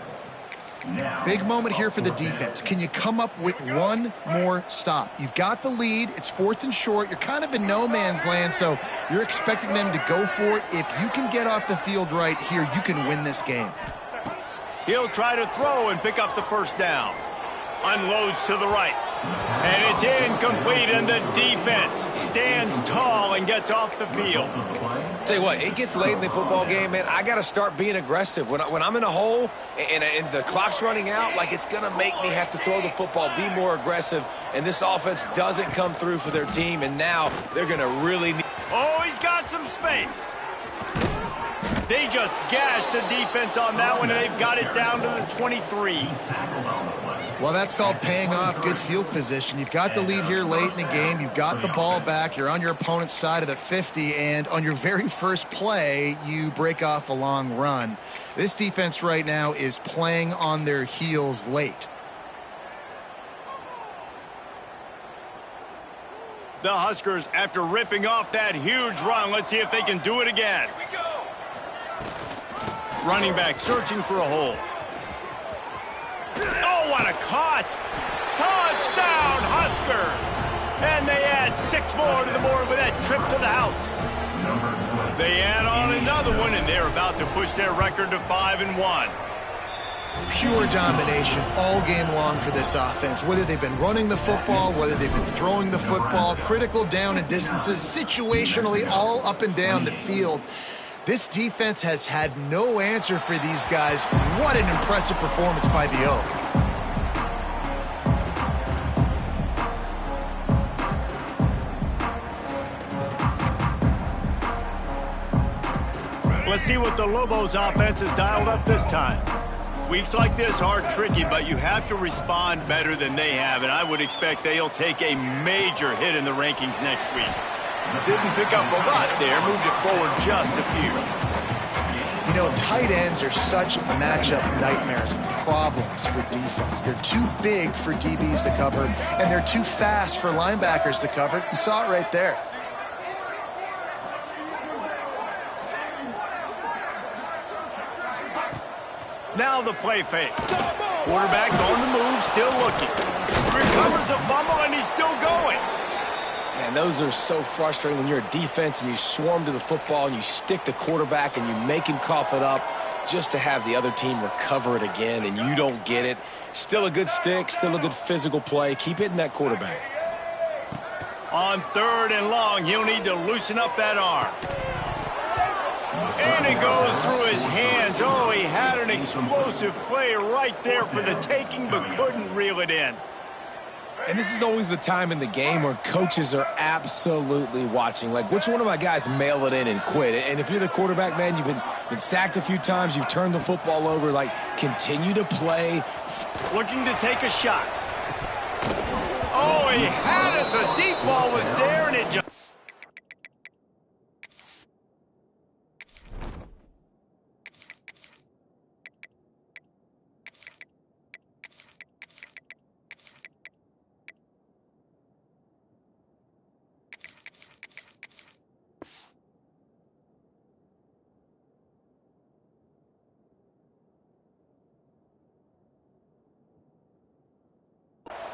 Big moment here for the defense. Can you come up with one more stop? You've got the lead. It's 4th and short. You're kind of in no man's land, so you're expecting them to go for it. If you can get off the field right here, you can win this game. He'll try to throw and pick up the 1st down. Unloads to the right. And it's incomplete, and the defense stands tall and gets off the field. Tell you what, it gets late in the football game, man. I got to start being aggressive. When I'm in a hole and the clock's running out, like, it's going to make me have to throw the football, be more aggressive, and this offense doesn't come through for their team, and now they're going to really need... Oh, he's got some space. They just gashed the defense on that one, and they've got it down to the 23. Well, that's called paying off good field position. You've got the lead here late in the game. You've got the ball back. You're on your opponent's side of the 50, and on your very first play, you break off a long run. This defense right now is playing on their heels late. The Huskers, after ripping off that huge run, let's see if they can do it again. Running back searching for a hole. Oh, what a cut! Touchdown, Huskers! And they add 6 more to the board with that trip to the house. They add on another one, and they're about to push their record to 5-1. Pure domination all game long for this offense. Whether they've been running the football, whether they've been throwing the football, critical down and distances, situationally all up and down the field. This defense has had no answer for these guys. What an impressive performance by the Oak. Let's see what the Lobos offense has dialed up this time. Weeks like this are tricky, but you have to respond better than they have, and I would expect they'll take a major hit in the rankings next week. Didn't pick up a lot there, moved it forward just a few. You know, tight ends are such matchup nightmares and problems for defense. They're too big for DBs to cover, and they're too fast for linebackers to cover. You saw it right there. Now the play fake. Quarterback on the move, still looking. Recovers a fumble, and he's still going. Man, those are so frustrating when you're a defense and you swarm to the football and you stick the quarterback and you make him cough it up just to have the other team recover it again and you don't get it. Still a good stick, still a good physical play. Keep hitting that quarterback. On 3rd and long, he'll need to loosen up that arm. And it goes through his hands. Oh, he had an explosive play right there for the taking, but couldn't reel it in. And this is always the time in the game where coaches are absolutely watching. Like, which one of my guys mail it in and quit? And if you're the quarterback, man, you've been sacked a few times, you've turned the football over, like, continue to play. Looking to take a shot. Oh, he had it. The deep ball was there, and it just...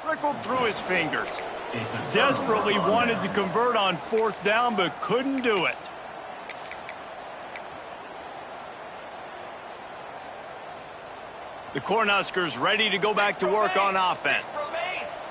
trickled through his fingers. Desperately wanted to convert on 4th down, but couldn't do it. The Cornhuskers ready to go back to work on offense.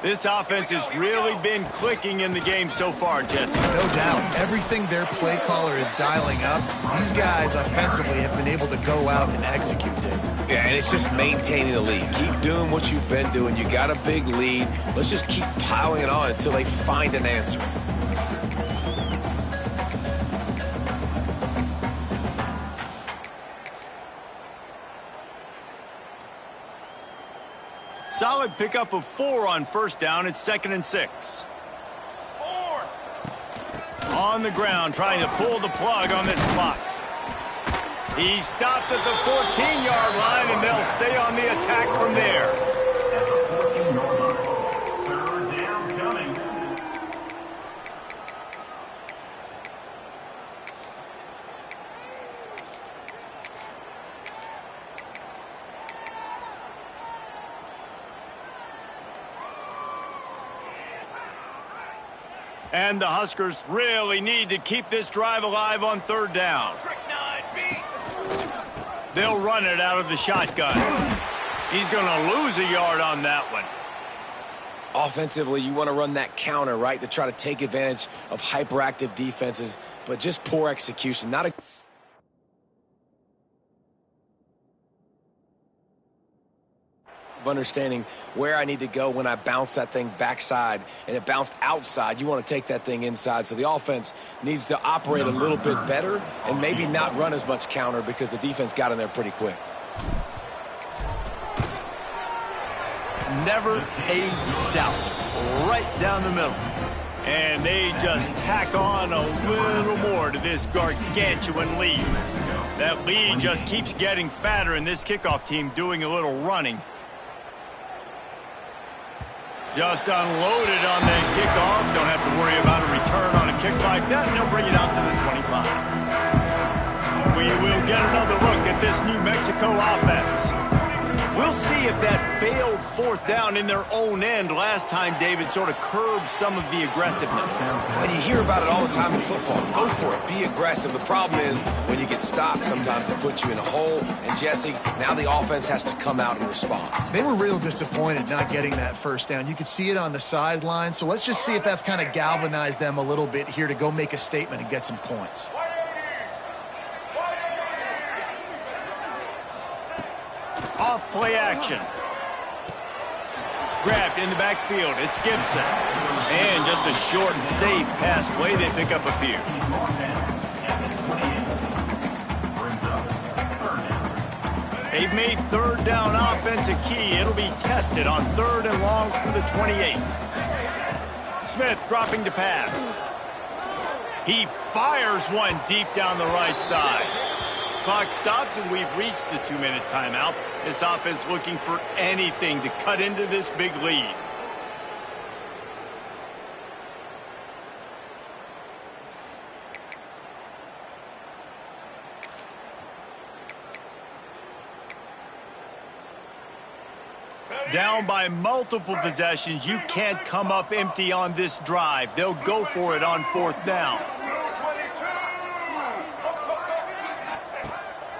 This offense has really been clicking in the game so far, Jesse. No doubt. Everything their play caller is dialing up, these guys offensively have been able to go out and execute it. Yeah, and it's just maintaining the lead. Keep doing what you've been doing. You got a big lead. Let's just keep piling it on until they find an answer. Solid pickup of 4 on 1st down. It's 2nd and 6. On the ground, trying to pull the plug on this clock. He stopped at the 14-yard line, and they'll stay on the attack from there. At the 14-yard line. Third down coming. And the Huskers really need to keep this drive alive on third down. They'll run it out of the shotgun. He's going to lose a yard on that one. Offensively, you want to run that counter, right, to try to take advantage of hyperactive defenses, but just poor execution. Not a... understanding where I need to go when I bounce that thing backside and it bounced outside. You want to take that thing inside. So the offense needs to operate a little bit better and maybe not run as much counter because the defense got in there pretty quick. Never a doubt. Right down the middle. And they just tack on a little more to this gargantuan lead. That lead just keeps getting fatter, and this kickoff team doing a little running. Just unloaded on that kickoff. Don't have to worry about a return on a kick like that. And they'll bring it out to the 25. We will get another look at this New Mexico offense. We'll see if that failed fourth down in their own end last time, David, sort of curbed some of the aggressiveness. Well, you hear about it all the time in football. Go for it. Be aggressive. The problem is when you get stopped, sometimes they put you in a hole. And, Jesse, now the offense has to come out and respond. They were real disappointed not getting that first down. You could see it on the sideline. So let's just see if that's kind of galvanized them a little bit here to go make a statement and get some points. Off play action. Grabbed in the backfield. It's Gibson. And just a short and safe pass play. They pick up a few. They've made third down offense a key. It'll be tested on third and long from the 28. Smith dropping to pass. He fires one deep down the right side. Clock stops, and we've reached the 2-minute timeout. This offense looking for anything to cut into this big lead. Down by multiple possessions, you can't come up empty on this drive. They'll go for it on fourth down.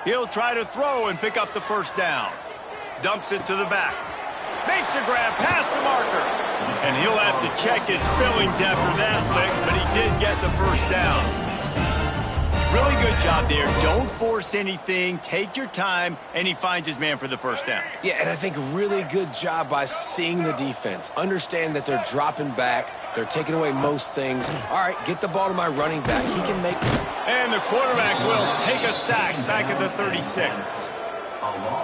He'll try to throw and pick up the first down. Dumps it to the back. Makes a grab past the marker. And he'll have to check his fillings after that lick, but he did get the first down. Really good job there. Don't force anything. Take your time, and he finds his man for the first down. Yeah, and I think really good job by seeing the defense. Understand that they're dropping back. They're taking away most things. All right, get the ball to my running back. He can make... And the quarterback will take a sack back at the 36.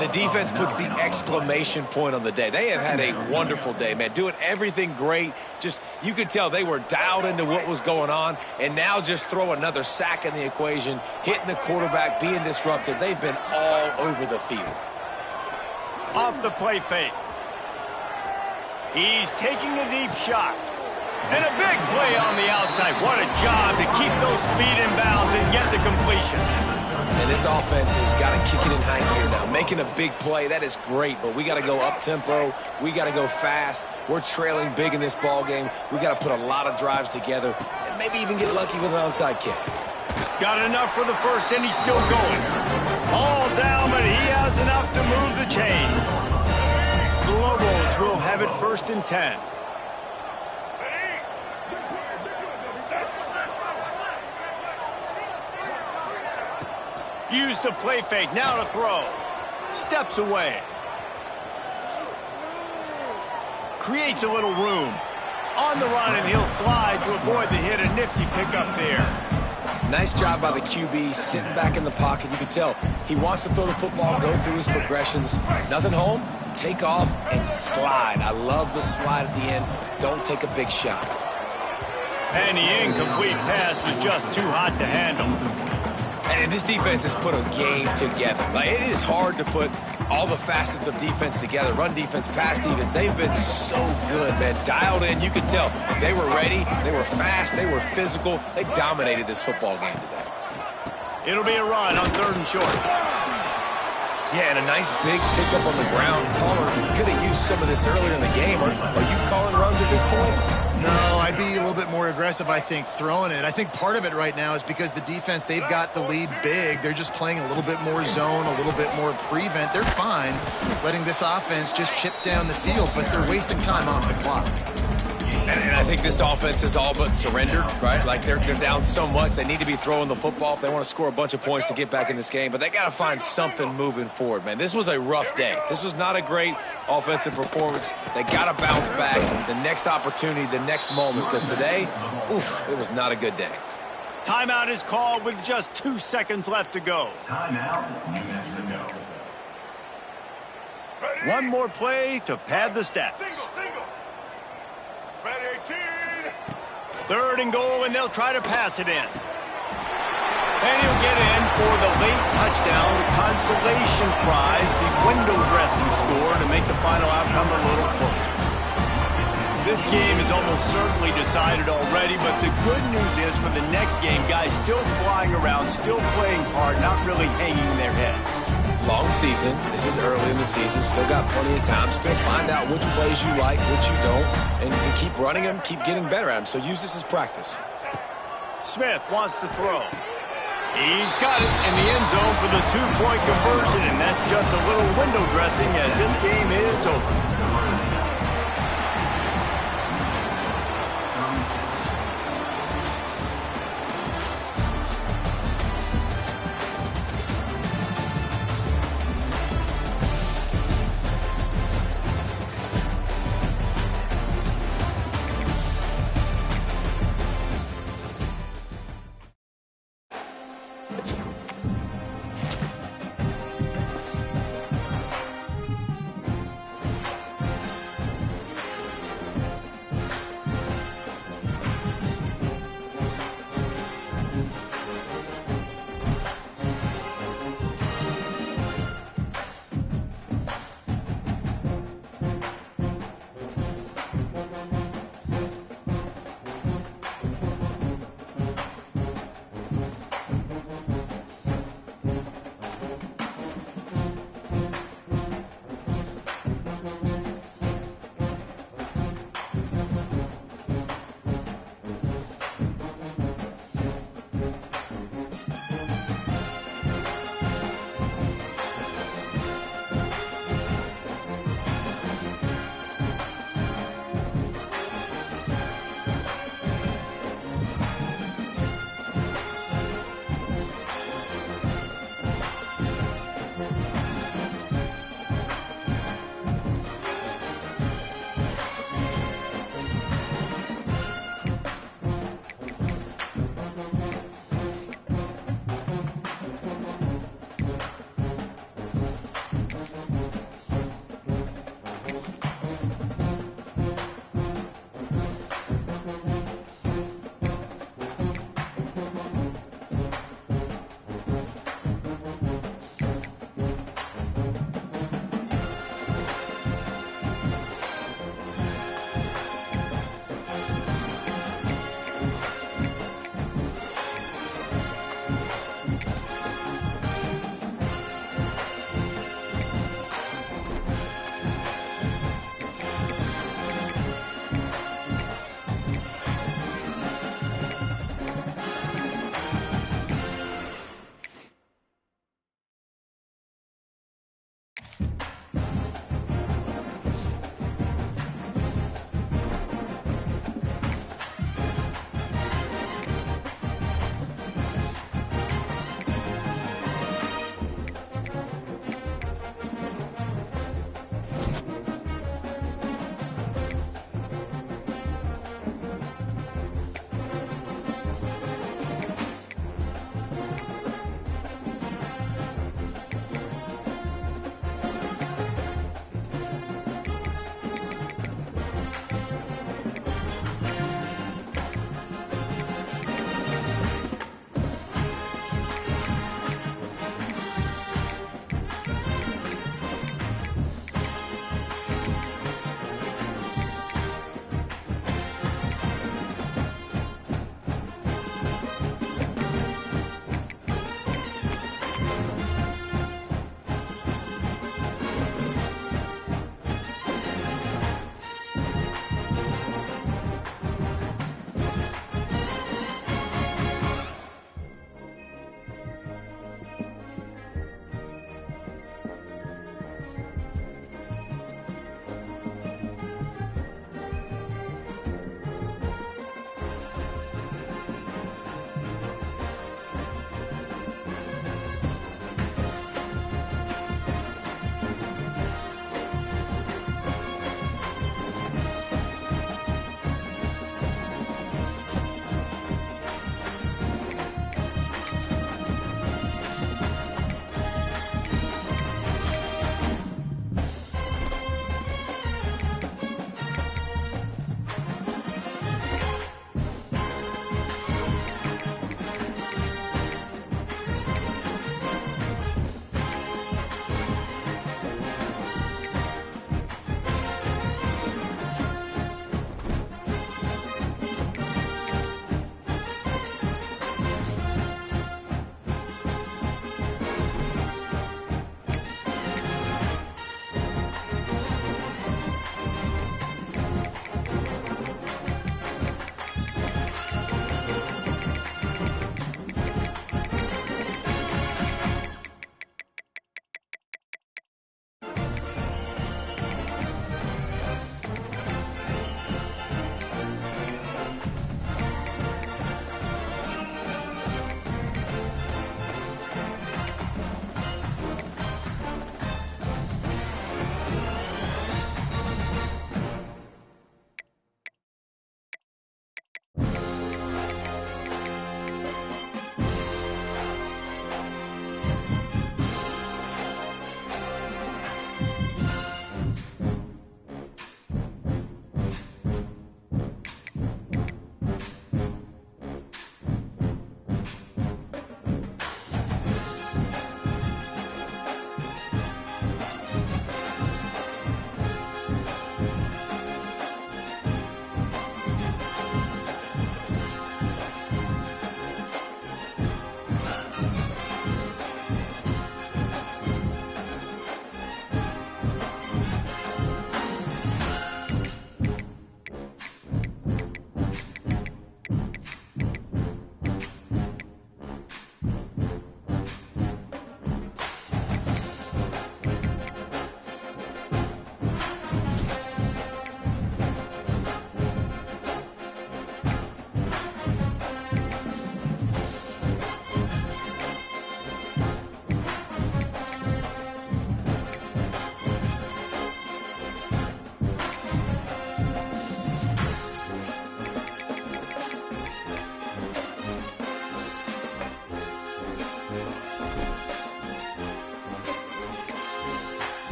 The defense puts the exclamation point on the day. They have had a wonderful day, man. Doing everything great. Just, you could tell they were dialed into what was going on. And now just throw another sack in the equation, hitting the quarterback, being disrupted. They've been all over the field. Off the play fake. He's taking a deep shot. And a big play on the outside. What a job to keep those feet in bounds and get the completion. And this offense has got to kick it in high gear now. Making a big play, that is great, but we got to go up-tempo. We got to go fast. We're trailing big in this ball game. We got to put a lot of drives together and maybe even get lucky with an onside kick. Got enough for the first, and he's still going. All down, but he has enough to move the chains. The Lobos will have it 1st and 10. Use the play fake, now to throw. Steps away. Creates a little room. On the run, and he'll slide to avoid the hit. A nifty pickup there. Nice job by the QB, sitting back in the pocket. You can tell he wants to throw the football, go through his progressions. Nothing home, take off, and slide. I love the slide at the end. Don't take a big shot. And the incomplete pass was just too hot to handle. And this defense has put a game together. Like, it is hard to put all the facets of defense together. Run defense, pass defense. They've been so good, man. Dialed in. You could tell they were ready. They were fast. They were physical. They dominated this football game today. It'll be a run on 3rd and short. Yeah, and a nice big pickup on the ground. Caller could have used some of this earlier in the game. Are you calling runs at this point? No, I'd be a little bit more aggressive, I think, throwing it. I think part of it right now is because the defense, they've got the lead big. They're just playing a little bit more zone, a little bit more prevent. They're fine letting this offense just chip down the field, but they're wasting time off the clock. And I think this offense is all but surrendered, right? Like, they're down so much. They need to be throwing the football if they want to score a bunch of points to get back in this game. But they got to find something moving forward, man. This was a rough day. This was not a great offensive performance. They got to bounce back the next opportunity, the next moment, because today, oof, it was not a good day. Timeout is called with just 2 seconds left to go. Timeout, New Mexico. One more play to pad the stats. Single. Ready, 18. 3rd and goal, and they'll try to pass it in. And he'll get in for the late touchdown, the consolation prize, the window dressing score to make the final outcome a little closer. This game is almost certainly decided already, but the good news is for the next game, guys still flying around, still playing hard, not really hanging their heads. Long season. This is early in the season. Still got plenty of time. Still find out which plays you like, which you don't, and you can keep running them, keep getting better at them. So use this as practice. Smith wants to throw. He's got it in the end zone for the 2-point conversion, and that's just a little window dressing as this game is over.